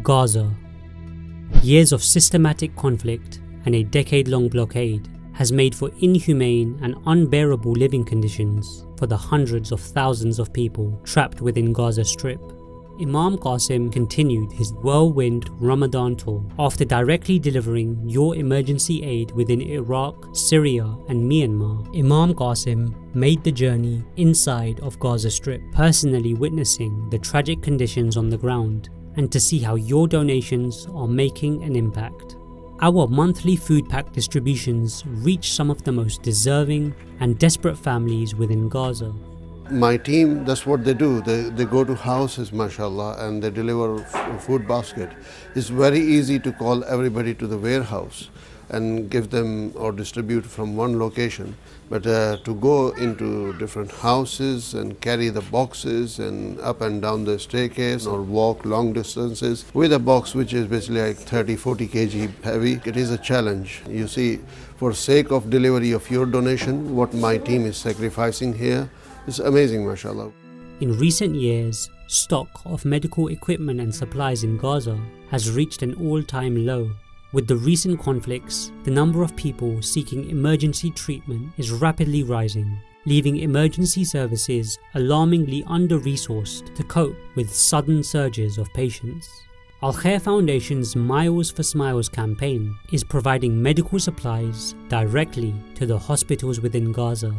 Gaza. Years of systematic conflict and a decade-long blockade has made for inhumane and unbearable living conditions for the hundreds of thousands of people trapped within Gaza Strip. Imam Qasim continued his whirlwind Ramadan tour after directly delivering your emergency aid within Iraq, Syria and Myanmar. Imam Qasim made the journey inside of Gaza Strip, personally witnessing the tragic conditions on the ground and to see how your donations are making an impact. Our monthly food pack distributions reach some of the most deserving and desperate families within Gaza. My team, that's what they do. They go to houses, mashallah, and they deliver food basket. It's very easy to call everybody to the warehouse and give them or distribute from one location. But to go into different houses and carry the boxes and up and down the staircase or walk long distances with a box which is basically like 30-40 kg heavy, it is a challenge. You see, for sake of delivery of your donation, what my team is sacrificing here, it's amazing, mashallah. In recent years, stock of medical equipment and supplies in Gaza has reached an all-time low. With the recent conflicts, the number of people seeking emergency treatment is rapidly rising, leaving emergency services alarmingly under-resourced to cope with sudden surges of patients. Al-Khair Foundation's Miles for Smiles campaign is providing medical supplies directly to the hospitals within Gaza.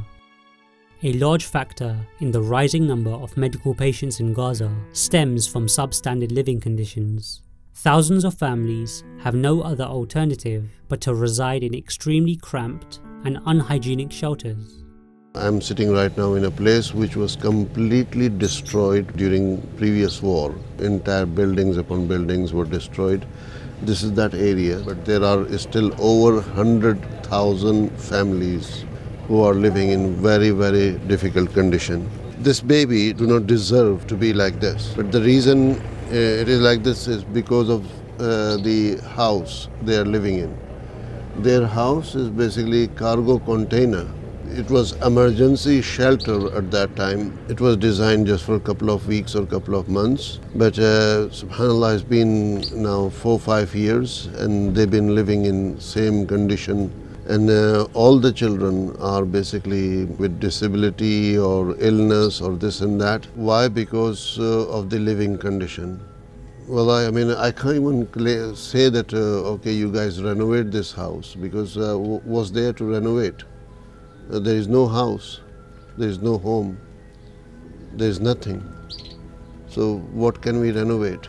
A large factor in the rising number of medical patients in Gaza stems from substandard living conditions. Thousands of families have no other alternative but to reside in extremely cramped and unhygienic shelters. I'm sitting right now in a place which was completely destroyed during previous war. Entire buildings upon buildings were destroyed. This is that area, but there are still over 100,000 families who are living in very, very difficult condition. This baby do not deserve to be like this. But the reason it is like this is because of the house they are living in. Their house is basically cargo container. It was emergency shelter at that time. It was designed just for a couple of weeks or a couple of months. But subhanAllah, it's been now 4-5 years and they've been living in same condition. And all the children are basically with disability or illness or this and that. Why? Because of the living condition. Well, I mean, I can't even say that, okay, you guys renovate this house, because what's there to renovate? There is no house, there is no home, there is nothing. So what can we renovate?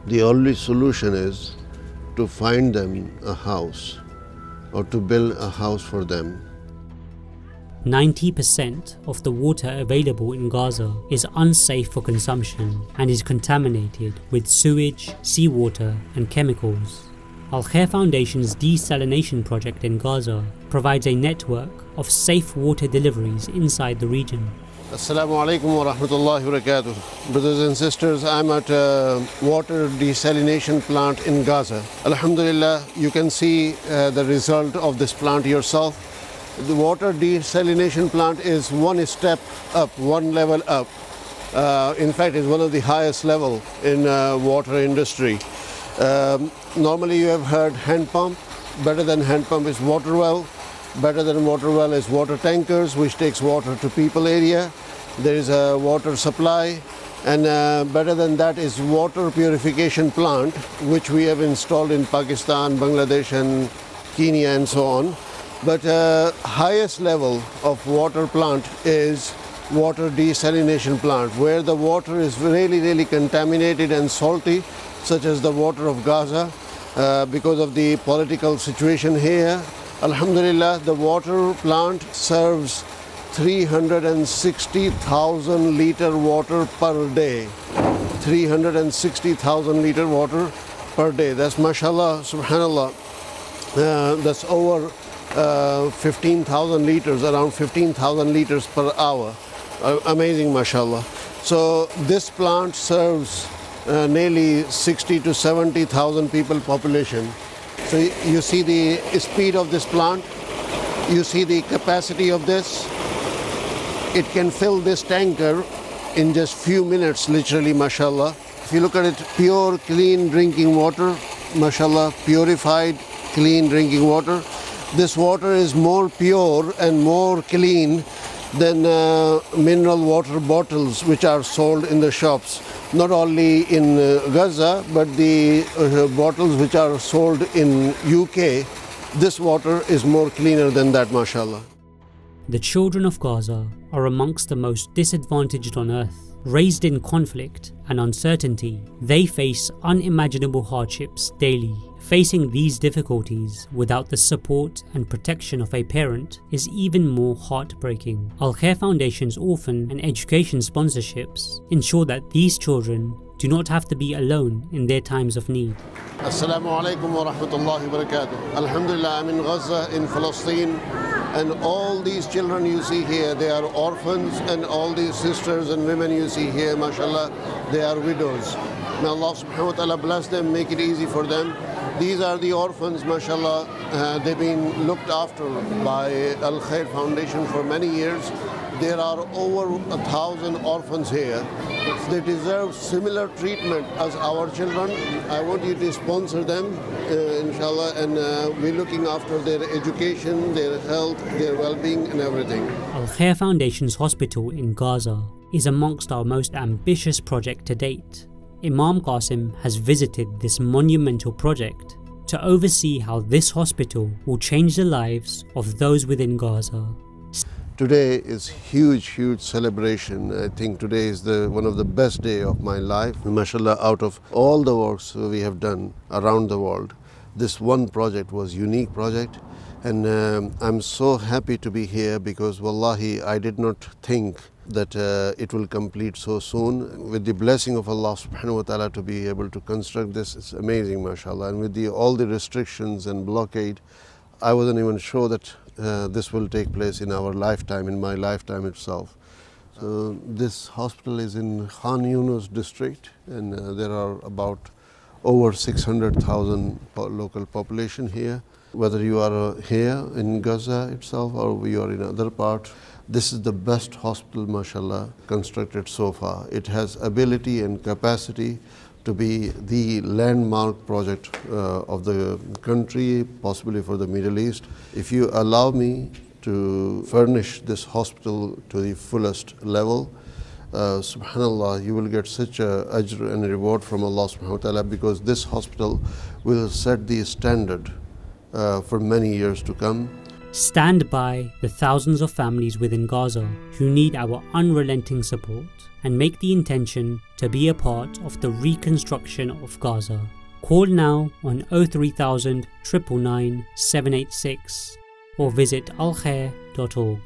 The only solution is to find them a house, or to build a house for them. 90% of the water available in Gaza is unsafe for consumption and is contaminated with sewage, seawater and chemicals. Al-Khair Foundation's desalination project in Gaza provides a network of safe water deliveries inside the region. Assalamu alaikum wa rahmatullahi wa barakatuh. Brothers and sisters, I'm at a water desalination plant in Gaza. Alhamdulillah, you can see the result of this plant yourself. The water desalination plant is one step up, one level up. In fact, it's one of the highest level in water industry. Normally you have heard hand pump. Better than hand pump is water well. Better than water well is water tankers, which takes water to people area. There is a water supply, and better than that is water purification plant, which we have installed in Pakistan, Bangladesh and Kenya and so on. But highest level of water plant is water desalination plant, where the water is really contaminated and salty, such as the water of Gaza, because of the political situation here. Alhamdulillah, the water plant serves 360,000 liter water per day. 360,000 liter water per day. That's mashallah, subhanallah. That's over 15,000 liters, around 15,000 liters per hour. Amazing, mashallah. So this plant serves nearly 60 to 70,000 people population. So you see the speed of this plant, you see the capacity of this. It can fill this tanker in just few minutes, literally, mashallah. If you look at it, pure, clean drinking water, mashallah, purified, clean drinking water. This water is more pure and more clean than mineral water bottles which are sold in the shops. Not only in Gaza, but the bottles which are sold in UK, this water is more cleaner than that, mashallah. The children of Gaza are amongst the most disadvantaged on earth. Raised in conflict and uncertainty, they face unimaginable hardships daily. Facing these difficulties without the support and protection of a parent is even more heartbreaking. Al-Khair Foundation's orphan and education sponsorships ensure that these children do not have to be alone in their times of need. Assalamu alaikum wa rahmatullahi wa barakatuh. Alhamdulillah, I'm in Gaza, in Palestine, and all these children you see here, they are orphans, and all these sisters and women you see here, mashallah, they are widows. May Allah subhanahu wa ta'ala bless them, make it easy for them. These are the orphans, mashallah, they've been looked after by Al-Khair Foundation for many years. There are over 1,000 orphans here. They deserve similar treatment as our children. I want you to sponsor them, inshallah, and we're looking after their education, their health, their well-being and everything. Al-Khair Foundation's hospital in Gaza is amongst our most ambitious project to date. Imam Qasim has visited this monumental project to oversee how this hospital will change the lives of those within Gaza. Today is huge celebration. I think today is one of the best day of my life. Mashallah, out of all the works we have done around the world, this one project was unique project, and I'm so happy to be here because wallahi I did not think that it will complete so soon. With the blessing of Allah subhanahu wa ta'ala to be able to construct this, it's amazing, mashallah. And with all the restrictions and blockade, I wasn't even sure that this will take place in our lifetime, in my lifetime itself. So this hospital is in Khan Yunus district, and there are about over 600,000 local population here. Whether you are here in Gaza itself or you are in other part, this is the best hospital, mashallah, constructed so far. It has ability and capacity to be the landmark project of the country, possibly for the Middle East. If you allow me to furnish this hospital to the fullest level, subhanallah, you will get such a ajr and reward from Allah subhanahu wa ta'ala, because this hospital will set the standard for many years to come. Stand by the thousands of families within Gaza who need our unrelenting support, and make the intention to be a part of the reconstruction of Gaza. Call now on 03000 999 786 or visit alkhair.org.